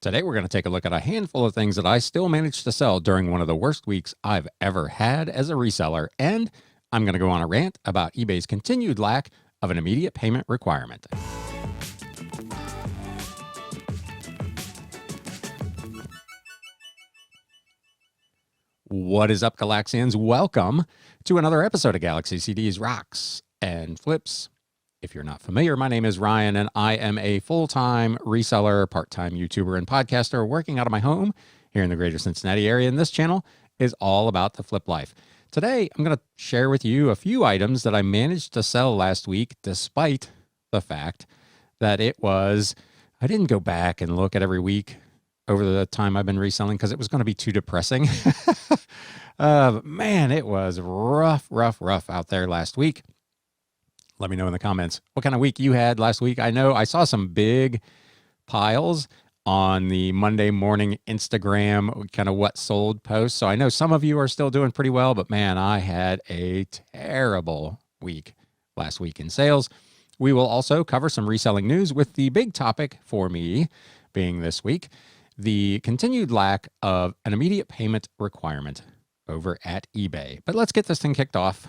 Today, we're going to take a look at a handful of things that I still managed to sell during one of the worst weeks I've ever had as a reseller. And I'm going to go on a rant about eBay's continued lack of an immediate payment requirement. What is up, Galaxians? Welcome to another episode of Galaxy CDs, Rocks, and Flips. If you're not familiar, my name is Ryan, and I am a full-time reseller, part-time YouTuber, and podcaster working out of my home here in the greater Cincinnati area, and this channel is all about the flip life. Today, I'm going to share with you a few items that I managed to sell last week, despite the fact that I didn't go back and look at every week over the time I've been reselling because it was going to be too depressing. But man, it was rough out there last week. Let me know in the comments what kind of week you had last week. I know I saw some big piles on the Monday morning Instagram kind of what sold posts. So I know some of you are still doing pretty well, but man, I had a terrible week last week in sales. We will also cover some reselling news with the big topic for me being this week, the continued lack of an immediate payment requirement over at eBay. But let's get this thing kicked off.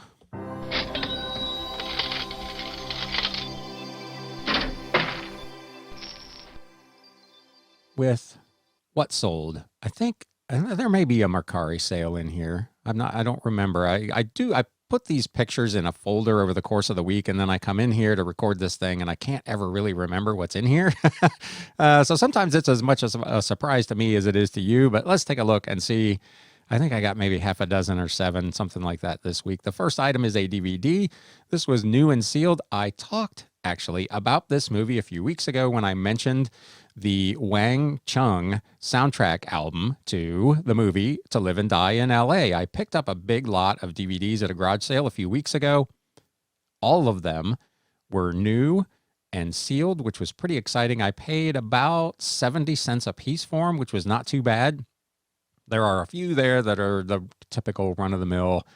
With what sold. I think there may be a Mercari sale in here. I don't remember. I put these pictures in a folder over the course of the week, and then I come in here to record this thing, and I can't ever really remember what's in here. So sometimes it's as much as a surprise to me as it is to you, but let's take a look and see. I think I got maybe half a dozen or 7, something like that this week. The first item is a DVD. This was new and sealed. I talked actually about this movie a few weeks ago when I mentioned the Wang Chung soundtrack album to the movie To Live and Die in LA. I picked up a big lot of DVDs at a garage sale a few weeks ago. All of them were new and sealed, which was pretty exciting. I paid about 70 cents a piece for them, which was not too bad. There are a few there that are the typical run-of-the-mill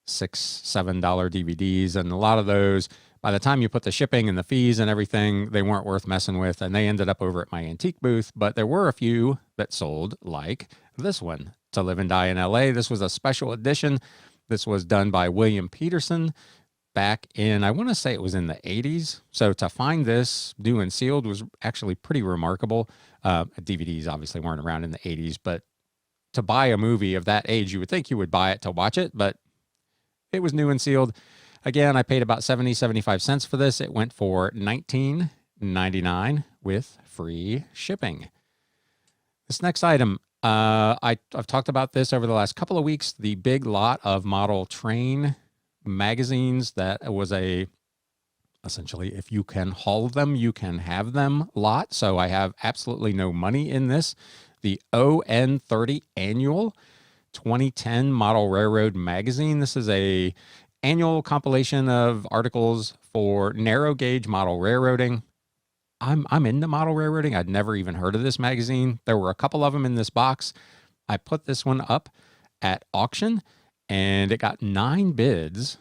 $6, $7 DVDs, and a lot of those, by the time you put the shipping and the fees and everything, they weren't worth messing with, and they ended up over at my antique booth. But there were a few that sold, like this one, To Live and Die in LA. This was a special edition. This was done by William Peterson back in, I want to say it was in the 80s. So to find this new and sealed was actually pretty remarkable. DVDs obviously weren't around in the 80s, but to buy a movie of that age, you would think you would buy it to watch it, but it was new and sealed. Again, I paid about 75 cents for this. It went for $19.99 with free shipping. This next item, I've talked about this over the last couple of weeks, the big lot of model train magazines that was essentially, if you can haul them, you can have them lot. So I have absolutely no money in this. The ON30 Annual 2010 Model Railroad Magazine. This is a annual compilation of articles for narrow gauge model railroading. I'm into model railroading. I'd never even heard of this magazine. There were a couple of them in this box. I put this one up at auction, and it got 9 bids.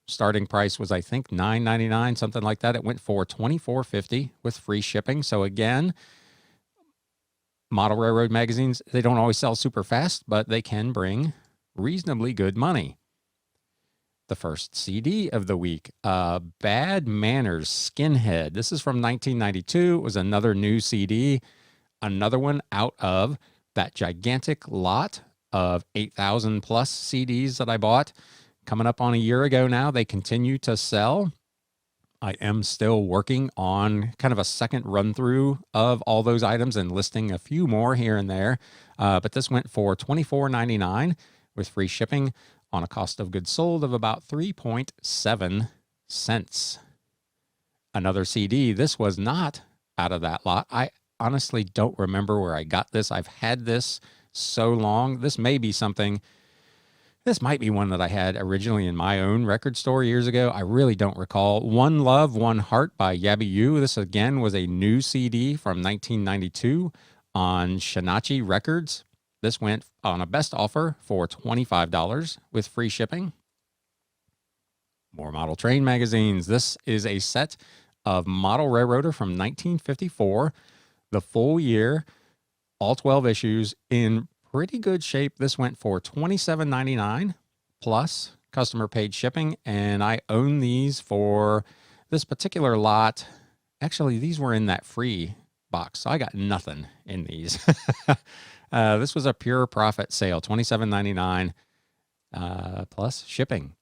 Starting price was, I think, $9.99, something like that. It went for $24.50 with free shipping. So again, model railroad magazines, they don't always sell super fast, but they can bring reasonably good money. The first CD of the week, Bad Manners Skinhead. This is from 1992. It was another new CD, another one out of that gigantic lot of 8,000 plus CDs that I bought. Coming up on a year ago now, they continue to sell. I am still working on kind of a second run through of all those items and listing a few more here and there. But this went for $24.99 with free shipping on a cost of goods sold of about 3.7 cents. Another CD. This was not out of that lot. I honestly don't remember where I got this. I've had this so long. This may be something. This might be one that I had originally in my own record store years ago. I really don't recall. One Love, One Heart by Yabby U. This, again, was a new CD from 1992 on Shinachi Records. This went on a best offer for $25 with free shipping. More model train magazines. This is a set of Model Railroader from 1954. The full year all 12 issues in pretty good shape. This went for $27.99 plus customer paid shipping, and I own these for this particular lot. Actually, these were in that free box, so I got nothing in these. This was a pure profit sale, $27.99 plus shipping.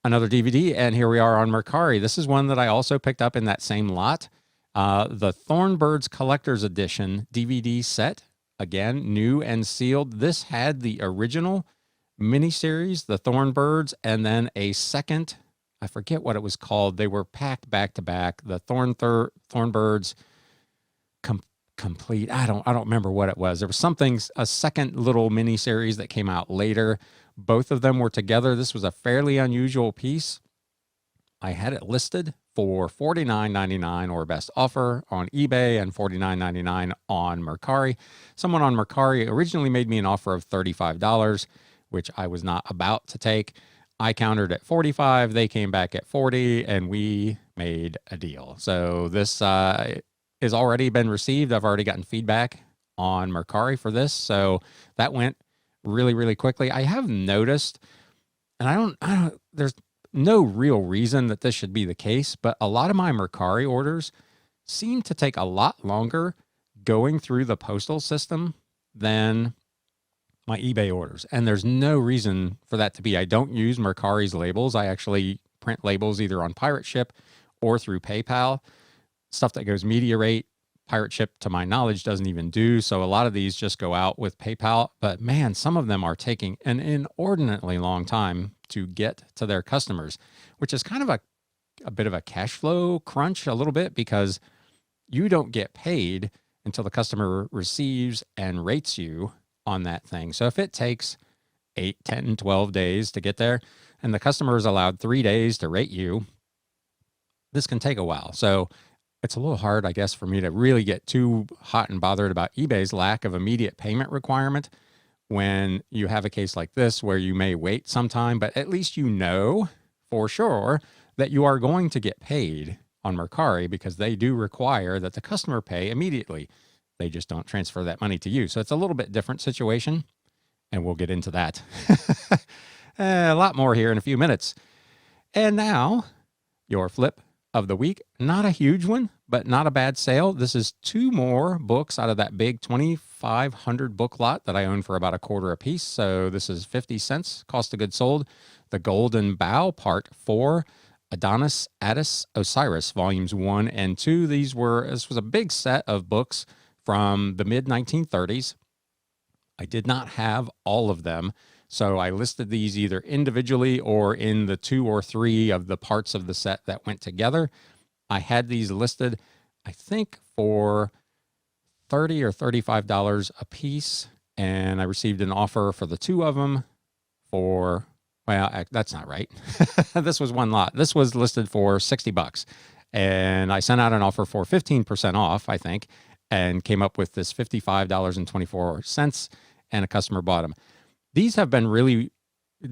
Another DVD, and here we are on Mercari. This is one that I also picked up in that same lot. The Thornbirds Collector's Edition DVD set, again, new and sealed. This had the original miniseries, the Thornbirds, and then a second, I forget what it was called. They were packed back to back. The Thornbirds complete. I don't remember what it was. There was something, a second little miniseries that came out later. Both of them were together. This was a fairly unusual piece. I had it listed for $49.99 or best offer on eBay and $49.99 on Mercari. Someone on Mercari originally made me an offer of $35, which I was not about to take. I countered at $45. They came back at $40, and we made a deal. So this has already been received. I've already gotten feedback on Mercari for this. So that went really, really quickly. I have noticed, and I don't, there's no real reason that this should be the case, but a lot of my Mercari orders seem to take a lot longer going through the postal system than my eBay orders. And there's no reason for that to be. I don't use Mercari's labels. I actually print labels either on Pirate Ship or through PayPal. Stuff that goes media rate, Pirate Ship, to my knowledge, doesn't even do. So a lot of these just go out with PayPal. But man, some of them are taking an inordinately long time to get to their customers, which is kind of a bit of a cash flow crunch a little bit, because you don't get paid until the customer receives and rates you on that thing. So if it takes 8, 10, 12 days to get there, and the customer is allowed 3 days to rate you, this can take a while. So it's a little hard, I guess, for me to really get too hot and bothered about eBay's lack of immediate payment requirement when you have a case like this where you may wait some time, but at least you know for sure that you are going to get paid on Mercari, because they do require that the customer pay immediately. They just don't transfer that money to you. So it's a little bit different situation, and we'll get into that. A lot more here in a few minutes. And now, your flip of the week. Not a huge one, but not a bad sale. This is 2 more books out of that big 2,500 book lot that I own for about a quarter a piece. So this is 50 cents, cost of goods sold. The Golden Bough, Part 4, Adonis, Attis, Osiris, Volumes 1 and 2. This was a big set of books from the mid-1930s. I did not have all of them, so I listed these either individually or in the 2 or 3 of the parts of the set that went together. I had these listed, I think, for $30 or $35 a piece, and I received an offer for the 2 of them for, well, that's not right. This was one lot. This was listed for $60, and I sent out an offer for 15% off, I think, and came up with this $55.24, and a customer bought them. These have been really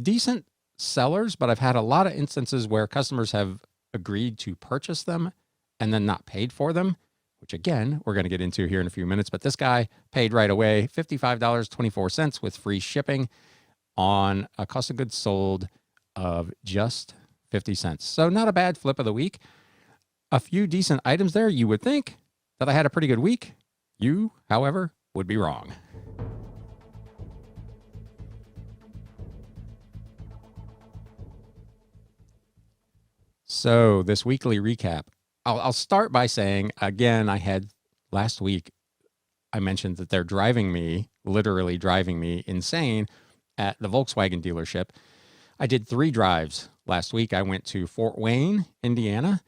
decent sellers, but I've had a lot of instances where customers have agreed to purchase them and then not paid for them, which again, we're going to get into here in a few minutes. But this guy paid right away, $55.24 with free shipping on a cost of goods sold of just 50 cents. So not a bad flip of the week. A few decent items there. You would think that I had a pretty good week. You, however, would be wrong. So this weekly recap, I'll start by saying, again, last week, I mentioned that they're literally driving me insane at the Volkswagen dealership. I did 3 drives last week. I went to Fort Wayne, Indiana,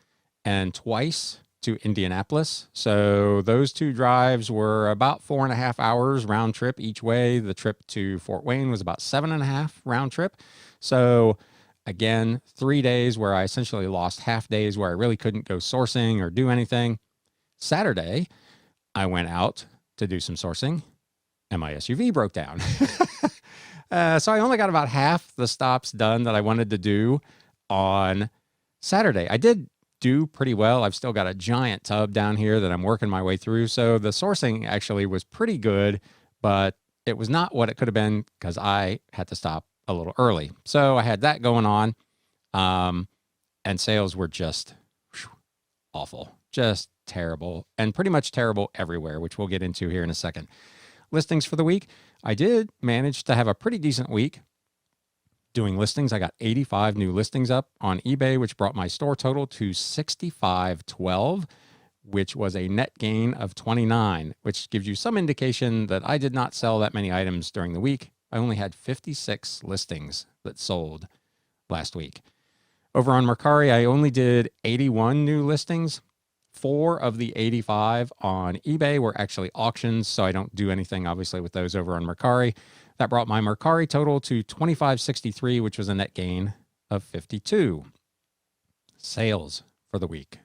and twice to Indianapolis. So those 2 drives were about 4.5 hours round trip each way. The trip to Fort Wayne was about 7.5 round trip. So again, 3 days where I essentially lost half days where I really couldn't go sourcing or do anything. Saturday, I went out to do some sourcing, and my SUV broke down. So I only got about half the stops done that I wanted to do on Saturday. I did do pretty well. I've still got a giant tub down here that I'm working my way through. So the sourcing actually was pretty good, but it was not what it could have been because I had to stop a little early. So I had that going on. And sales were just awful, just terrible, and pretty much terrible everywhere, which we'll get into here in a second. Listings for the week. I did manage to have a pretty decent week doing listings. I got 85 new listings up on eBay, which brought my store total to 6512, which was a net gain of 29, which gives you some indication that I did not sell that many items during the week. I only had 56 listings that sold last week. Over on Mercari, I only did 81 new listings. 4 of the 85 on eBay were actually auctions, so I don't do anything, obviously, with those over on Mercari. That brought my Mercari total to 2563, which was a net gain of 52. Sales for the week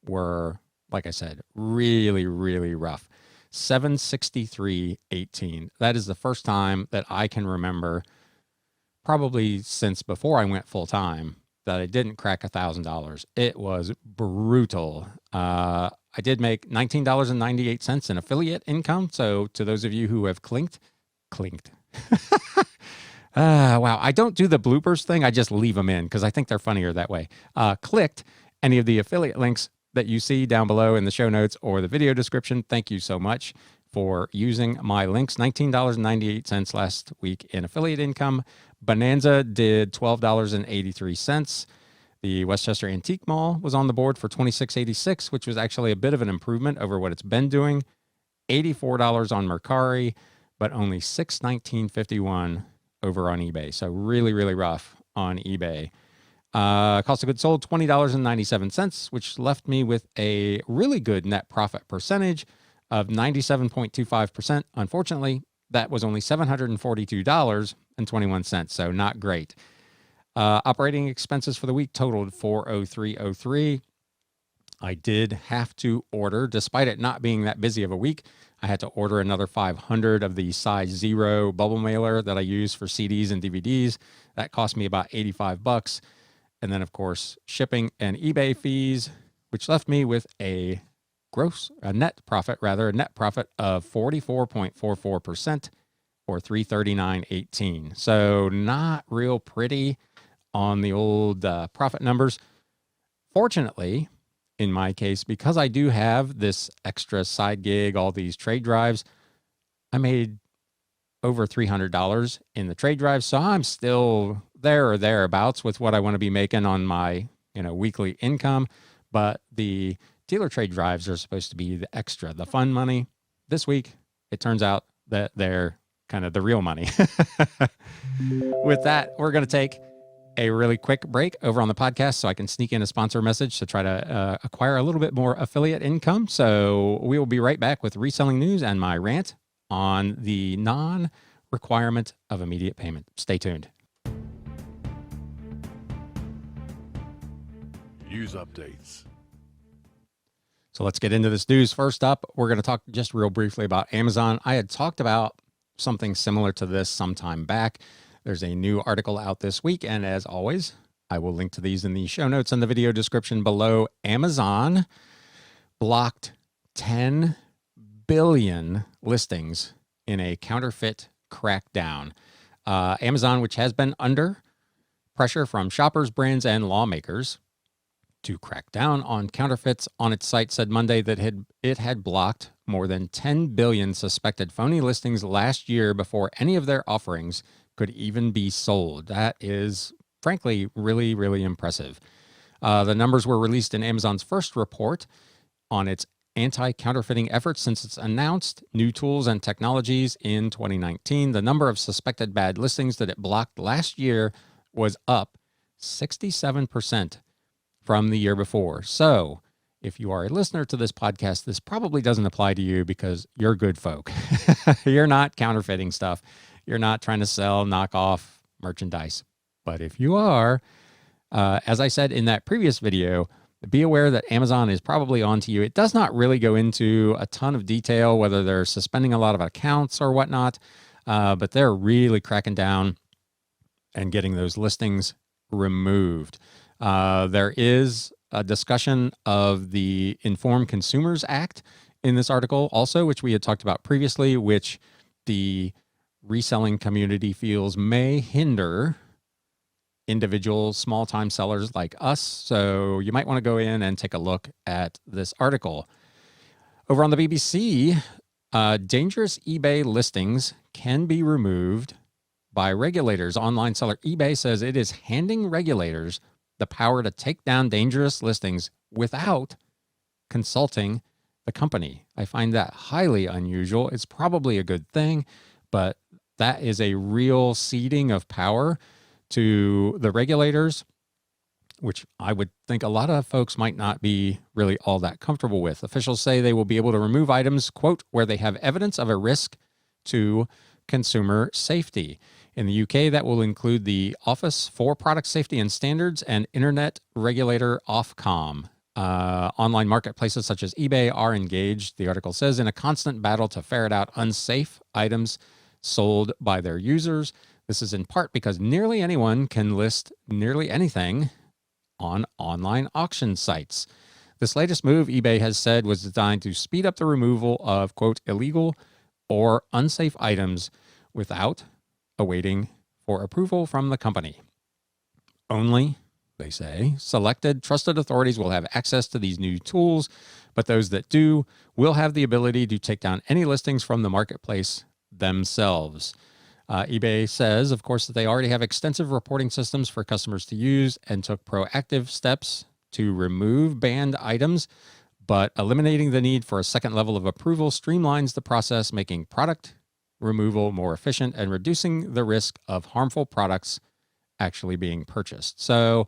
were, like I said, really, really rough. 763.18. That is the first time that I can remember, probably since before I went full time, that I didn't crack $1,000. It was brutal. I did make $19.98 in affiliate income. So to those of you who have clinked. Wow. I don't do the bloopers thing. I just leave them in because I think they're funnier that way. Clicked any of the affiliate links that you see down below in the show notes or the video description. Thank you so much for using my links. $19.98 last week in affiliate income. Bonanza did $12.83. The Westchester Antique Mall was on the board for $26.86, which was actually a bit of an improvement over what it's been doing. $84 on Mercari, but only $619.51 over on eBay. So really, really rough on eBay. Cost of goods sold, $20.97, which left me with a really good net profit percentage of 97.25%. Unfortunately, that was only $742.21, so not great. Operating expenses for the week totaled $403.03. I did have to order, despite it not being that busy of a week, I had to order another 500 of the size 0 bubble mailer that I use for CDs and DVDs. That cost me about $85. And then, of course, shipping and eBay fees, which left me with a net profit of 44.44%, or $339.18. So not real pretty on the old profit numbers. Fortunately, in my case, because I do have this extra side gig, all these trade drives, I made over $300 in the trade drives. So I'm still there or thereabouts with what I want to be making on my, weekly income. But the dealer trade drives are supposed to be the extra, the fun money. This week, it turns out that they're kind of the real money. With that, we're going to take a really quick break over on the podcast so I can sneak in a sponsor message to try to acquire a little bit more affiliate income. So we will be right back with reselling news and my rant on the non-requirement of immediate payment. Stay tuned. News updates. So let's get into this news. First up, we're going to talk just real briefly about Amazon. I had talked about something similar to this some time back. There's a new article out this week, and as always, I will link to these in the show notes and the video description below. Amazon blocked 10 billion listings in a counterfeit crackdown. Amazon, which has been under pressure from shoppers, brands, and lawmakers to crack down on counterfeits on its site, said Monday that it had blocked more than 10 billion suspected phony listings last year before any of their offerings could even be sold. That is, frankly, really, really impressive. The numbers were released in Amazon's first report on its anti-counterfeiting efforts since it's announced new tools and technologies in 2019. The number of suspected bad listings that it blocked last year was up 67% from the year before. So if you are a listener to this podcast, this probably doesn't apply to you because you're good folk. You're not counterfeiting stuff. You're not trying to sell knockoff merchandise. But if you are, as I said in that previous video, be aware that Amazon is probably onto you. It does not really go into a ton of detail, whether they're suspending a lot of accounts or whatnot, but they're really cracking down and getting those listings removed. There is a discussion of the Informed Consumers Act in this article also, which we had talked about previously, which the reselling community feels may hinder individual small-time sellers like us. So you might want to go in and take a look at this article. Over on the BBC, dangerous eBay listings can be removed by regulators. Online seller eBay says it is handing regulators the power to take down dangerous listings without consulting the company. I find that highly unusual. It's probably a good thing, but that is a real ceding of power to the regulators, which I would think a lot of folks might not be really all that comfortable with. Officials say they will be able to remove items, quote, where they have evidence of a risk to consumer safety. In the UK, that will include the Office for Product Safety and Standards and Internet regulator Ofcom. Online marketplaces such as eBay are engaged, the article says, in a constant battle to ferret out unsafe items sold by their users. This is in part because nearly anyone can list nearly anything on online auction sites. This latest move, eBay has said, was designed to speed up the removal of, quote, illegal or unsafe items without awaiting for approval from the company. Only, they say, selected trusted authorities will have access to these new tools, but those that do will have the ability to take down any listings from the marketplace themselves. eBay says, of course, that they already have extensive reporting systems for customers to use and took proactive steps to remove banned items, but eliminating the need for a second level of approval streamlines the process, making product removal more efficient and reducing the risk of harmful products actually being purchased. So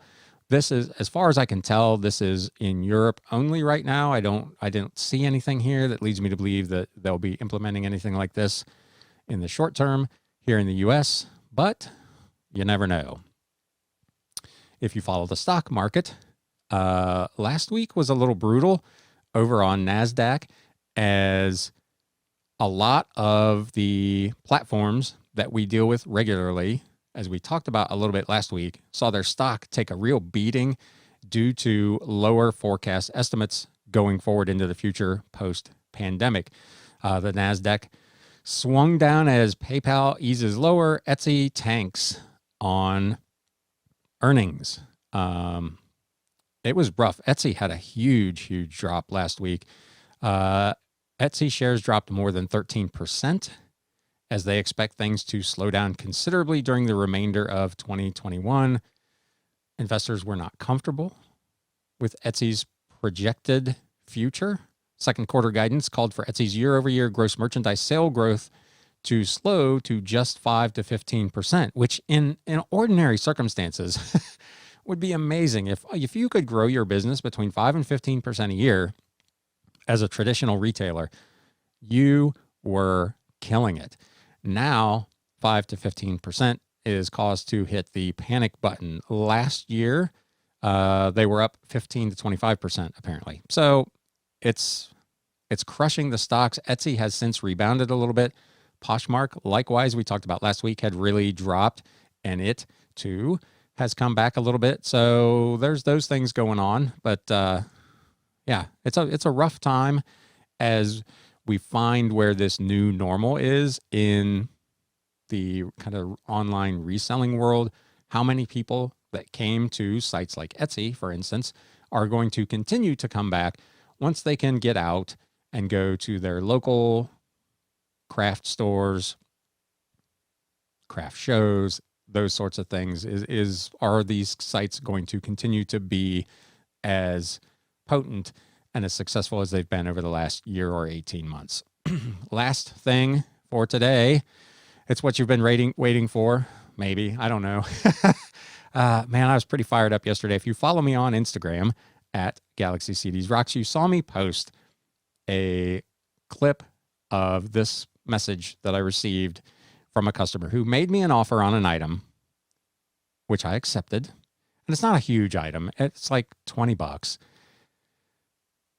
this is, as far as I can tell, this is in Europe only right now. I didn't see anything here that leads me to believe that they'll be implementing anything like this in the short term here in the US, but you never know. If you follow the stock market, last week was a little brutal over on NASDAQ, as a lot of the platforms that we deal with regularly, as we talked about a little bit last week, saw their stock take a real beating due to lower forecast estimates going forward into the future post-pandemic. The NASDAQ swung down as PayPal eases lower, Etsy tanks on earnings. It was rough. Etsy had a huge drop last week. Etsy shares dropped more than 13% as they expect things to slow down considerably during the remainder of 2021. Investors were not comfortable with Etsy's projected future. Second quarter guidance called for Etsy's year-over-year gross merchandise sale growth to slow to just 5 to 15%, which in ordinary circumstances would be amazing. If you could grow your business between 5 and 15% a year as a traditional retailer, you were killing it. Now, 5 to 15% is caused to hit the panic button. Last year, they were up 15 to 25%, apparently. So it's crushing the stocks. Etsy has since rebounded a little bit. Poshmark, likewise, we talked about last week, had really dropped, and it, too, has come back a little bit. So there's those things going on. But, yeah, it's a rough time as we find where this new normal is in the kind of online reselling world. How many people that came to sites like Etsy, for instance, are going to continue to come back once they can get out and go to their local craft stores, craft shows, those sorts of things. Are these sites going to continue to be as potent and as successful as they've been over the last year or 18 months? Last thing for today, it's what you've been waiting for, maybe. I don't know. Man, I was pretty fired up yesterday. If you follow me on Instagram at Galaxy CDs Rocks, you saw me post a clip of this message that I received from a customer who made me an offer on an item, which I accepted. And it's not a huge item. It's like $20.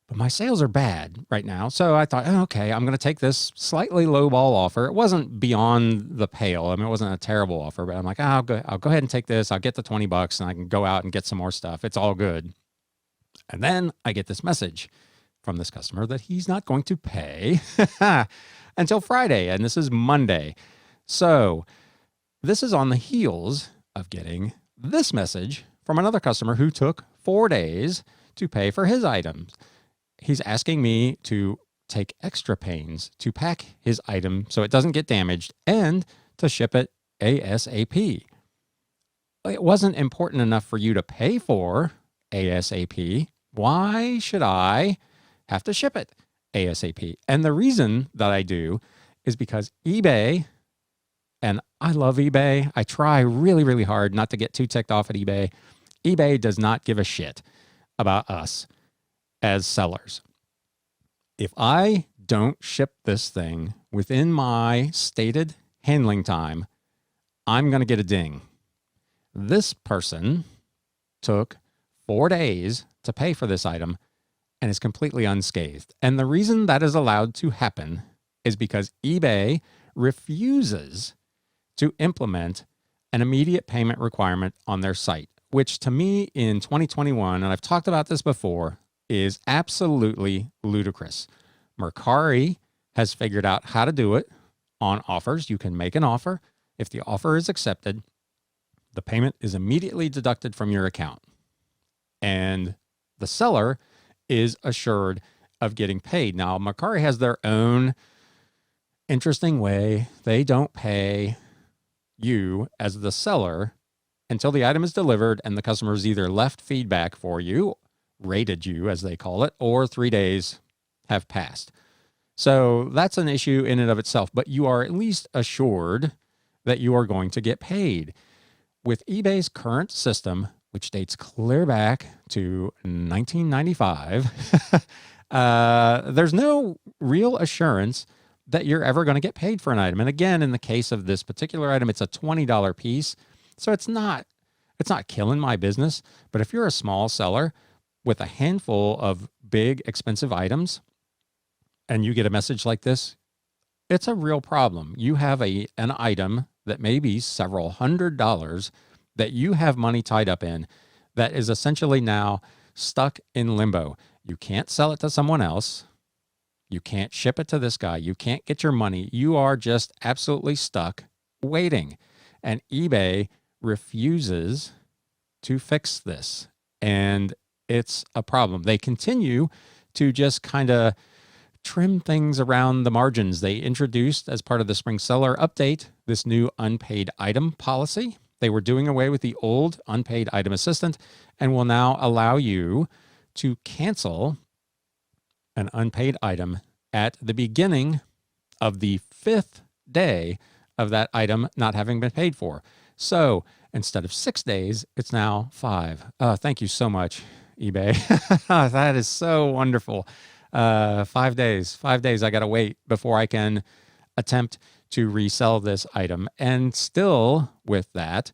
But my sales are bad right now. So I thought, oh, okay, I'm going to take this slightly lowball offer. It wasn't beyond the pale. I mean, it wasn't a terrible offer, but I'm like, I'll go ahead and take this. I'll get the $20 and I can go out and get some more stuff. It's all good. And then I get this message from this customer that he's not going to pay until Friday. And this is Monday. So this is on the heels of getting this message from another customer who took 4 days to pay for his items. He's asking me to take extra pains to pack his item so it doesn't get damaged and to ship it ASAP. It wasn't important enough for you to pay for ASAP. Why should I have to ship it ASAP? And the reason that I do is because eBay, and I love eBay. I try really, really hard not to get too ticked off at eBay. eBay does not give a shit about us as sellers. If I don't ship this thing within my stated handling time, I'm going to get a ding. This person took 4 days to pay for this item and is completely unscathed. And the reason that is allowed to happen is because eBay refuses to implement an immediate payment requirement on their site, which to me in 2021, and I've talked about this before, is absolutely ludicrous. Mercari has figured out how to do it on offers. You can make an offer. If the offer is accepted, the payment is immediately deducted from your account. And the seller is assured of getting paid. Now, Mercari has their own interesting way. They don't pay you as the seller until the item is delivered and the customer has either left feedback for you, rated you as they call it, or 3 days have passed. So that's an issue in and of itself, but you are at least assured that you are going to get paid. With eBay's current system, which dates clear back to 1995, there's no real assurance that you're ever going to get paid for an item. And again, in the case of this particular item, it's a $20 piece. So it's not killing my business. But if you're a small seller with a handful of big, expensive items, and you get a message like this, it's a real problem. You have an item that may be several $100s that you have money tied up in that is essentially now stuck in limbo. You can't sell it to someone else. You can't ship it to this guy. You can't get your money. You are just absolutely stuck waiting. And eBay refuses to fix this. And it's a problem. They continue to just kind of trim things around the margins. They introduced, as part of the Spring Seller Update, this new unpaid item policy. They were doing away with the old unpaid item assistant and will now allow you to cancel an unpaid item at the beginning of the 5th day of that item not having been paid for. So instead of 6 days, it's now 5. Thank you so much, eBay. That is so wonderful. 5 days. 5 days I got to wait before I can attempt to resell this item. And still with that,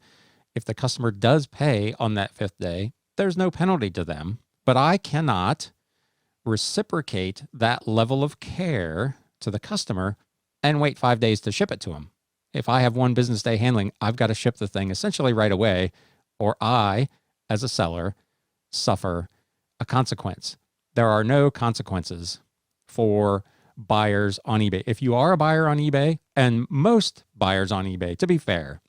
if the customer does pay on that 5th day, there's no penalty to them. But I cannot reciprocate that level of care to the customer and wait 5 days to ship it to them. If I have 1 business day handling, I've got to ship the thing essentially right away, or I, as a seller, suffer a consequence. There are no consequences for buyers on eBay. If you are a buyer on eBay, and most buyers on eBay, to be fair,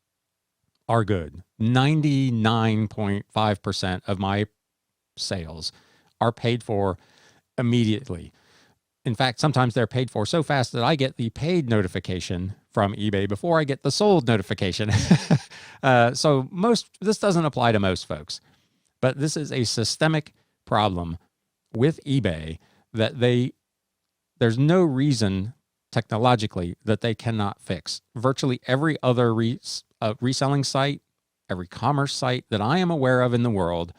are good. 99.5% of my sales are paid for immediately. In fact, sometimes they're paid for so fast that I get the paid notification from eBay before I get the sold notification. So this doesn't apply to most folks, but this is a systemic problem with eBay that there's no reason technologically that they cannot fix. Virtually every other reselling site, every commerce site that I am aware of in the world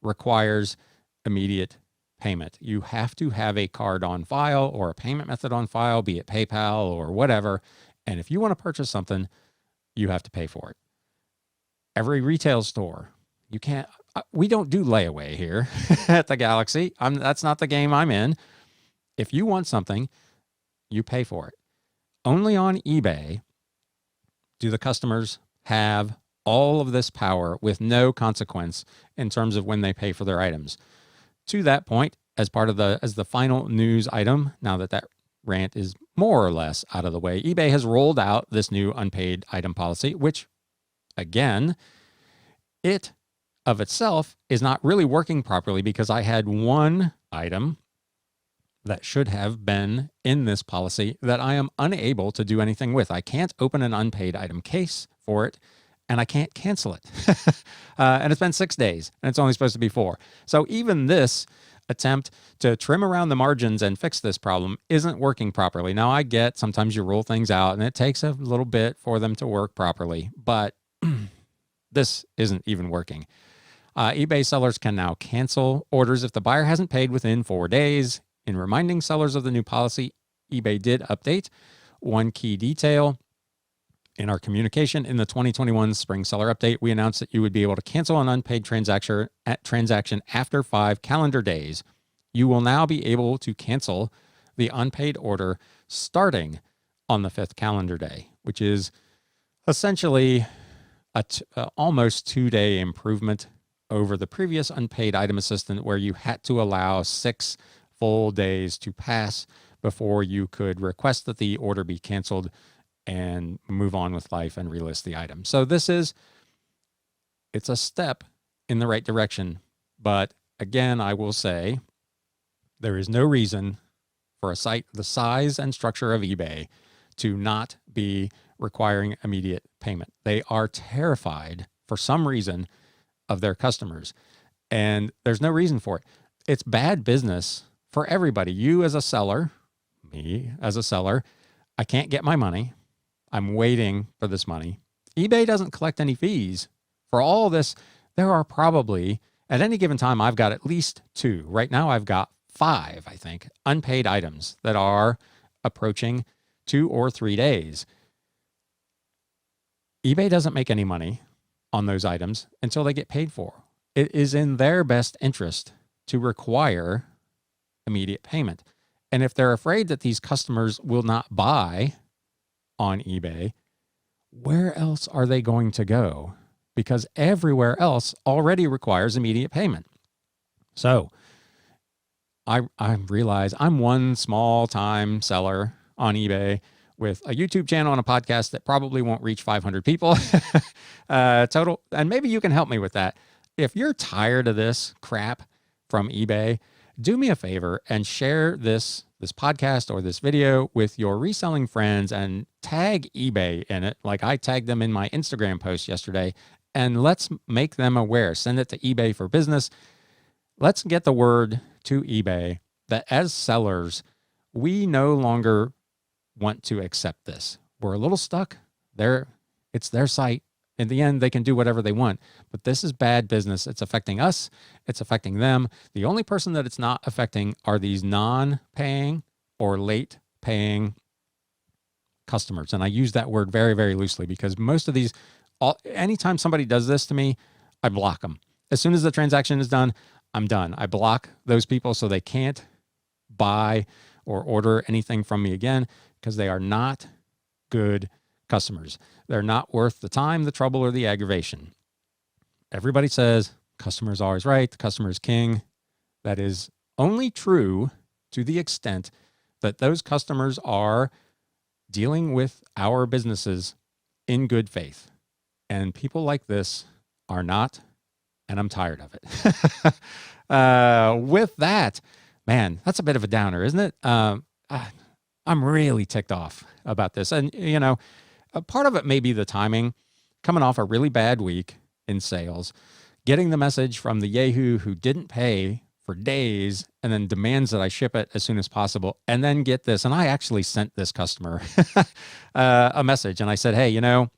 requires immediate payment. You have to have a card on file or a payment method on file, be it PayPal or whatever. And if you want to purchase something, you have to pay for it. Every retail store, you can't, we don't do layaway here at the Galaxy. That's not the game I'm in. If you want something, you pay for it. Only on eBay do the customers have all of this power with no consequence in terms of when they pay for their items. To that point, as the final news item, now that rant is more or less out of the way, eBay has rolled out this new unpaid item policy, which, again, it of itself is not really working properly because I had one item that should have been in this policy that I am unable to do anything with. I can't open an unpaid item case for it, and I can't cancel it. And it's been 6 days, and it's only supposed to be 4. So even this attempt to trim around the margins and fix this problem isn't working properly. Now, I get sometimes you roll things out, and it takes a little bit for them to work properly, but this isn't even working. eBay sellers can now cancel orders if the buyer hasn't paid within 4 days. In reminding sellers of the new policy, eBay did update one key detail. In our communication in the 2021 Spring Seller Update, we announced that you would be able to cancel an unpaid transaction after 5 calendar days. You will now be able to cancel the unpaid order starting on the 5th calendar day, which is essentially a almost 2-day improvement over the previous unpaid item assistant, where you had to allow 6 full days to pass before you could request that the order be canceled and move on with life and relist the item. So it's a step in the right direction. But again, I will say there is no reason for a site the size and structure of eBay to not be requiring immediate payment. They are terrified for some reason of their customers, and there's no reason for it. It's bad business for everybody. You as a seller, me as a seller, I can't get my money. I'm waiting for this money. eBay doesn't collect any fees for all this. There are probably, at any given time, I've got at least 2. Right now, I've got 5, I think, unpaid items that are approaching 2 or 3 days. eBay doesn't make any money on those items until they get paid for. It is in their best interest to require immediate payment. And if they're afraid that these customers will not buy on eBay, where else are they going to go? Because everywhere else already requires immediate payment. So I realize I'm one small time seller on eBay with a YouTube channel and a podcast that probably won't reach 500 people total. And maybe you can help me with that. If you're tired of this crap from eBay, do me a favor and share this podcast or this video with your reselling friends and tag eBay in it, like I tagged them in my Instagram post yesterday, and let's make them aware. Send it to eBay for Business. Let's get the word to eBay that as sellers, we no longer want to accept this. We're a little stuck. It's their site. In the end, they can do whatever they want, but this is bad business. It's affecting us. It's affecting them. The only person that it's not affecting are these non-paying or late-paying customers. And I use that word very, very loosely because most of these, anytime somebody does this to me, I block them. As soon as the transaction is done, I'm done. I block those people so they can't buy or order anything from me again because they are not good customers. They're not worth the time, the trouble, or the aggravation. Everybody says customer is always right. The customer is king. That is only true to the extent that those customers are dealing with our businesses in good faith. And people like this are not, and I'm tired of it. With that, man, that's a bit of a downer, isn't it? I'm really ticked off about this. And, you know, a part of it may be the timing, coming off a really bad week in sales, getting the message from the Yahoo who didn't pay for days and then demands that I ship it as soon as possible, and then get this. And I actually sent this customer a message, and I said, hey, you know,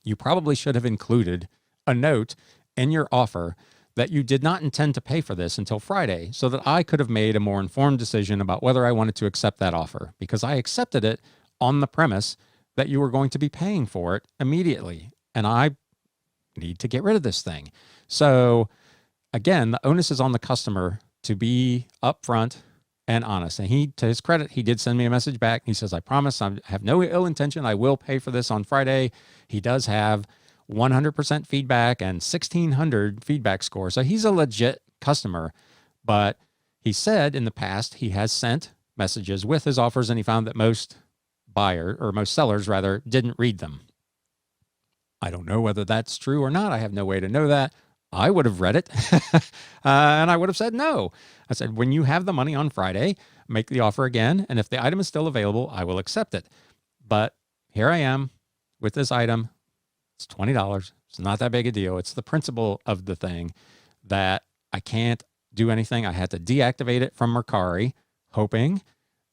you probably should have included a note in your offer that you did not intend to pay for this until Friday so that I could have made a more informed decision about whether I wanted to accept that offer, because I accepted it on the premise that you were going to be paying for it immediately. And I need to get rid of this thing. So again, the onus is on the customer to be upfront and honest. And he, to his credit, he did send me a message back. He says, I promise I have no ill intention. I will pay for this on Friday. He does have 100% feedback and 1,600 feedback score. So he's a legit customer. But he said in the past he has sent messages with his offers, and he found that most sellers rather didn't read them. I don't know whether that's true or not. I have no way to know that. I would have read it and I would have said no. I said, when you have the money on Friday, make the offer again. And if the item is still available, I will accept it. But here I am with this item. It's $20. It's not that big a deal. It's the principle of the thing that I can't do anything. I had to deactivate it from Mercari, hoping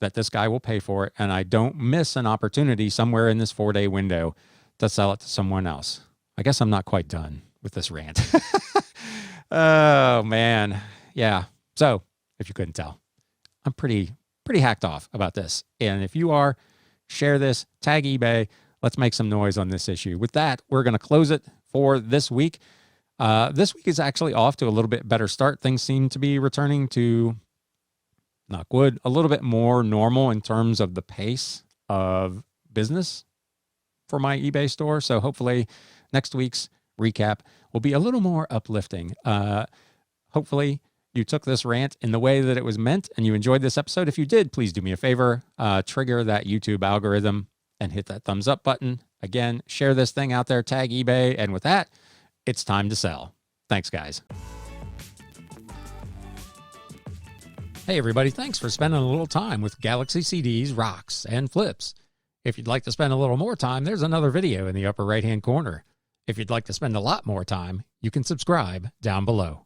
that this guy will pay for it and I don't miss an opportunity somewhere in this 4-day window to sell it to someone else. I guess I'm not quite done with this rant. Oh, man. Yeah. So if you couldn't tell, I'm pretty hacked off about this. And if you are, share this, tag eBay. Let's make some noise on this issue. With that, we're going to close it for this week. This week is actually off to a little bit better start. Things seem to be returning to, knock wood, a little bit more normal in terms of the pace of business for my eBay store. So hopefully next week's recap will be a little more uplifting. Hopefully you took this rant in the way that it was meant and you enjoyed this episode. If you did, please do me a favor, trigger that YouTube algorithm and hit that thumbs up button. Again, share this thing out there, tag eBay. And with that, it's time to sell. Thanks, guys. Hey, everybody. Thanks for spending a little time with Galaxy CDs, rocks, and flips. If you'd like to spend a little more time, there's another video in the upper right-hand corner. If you'd like to spend a lot more time, you can subscribe down below.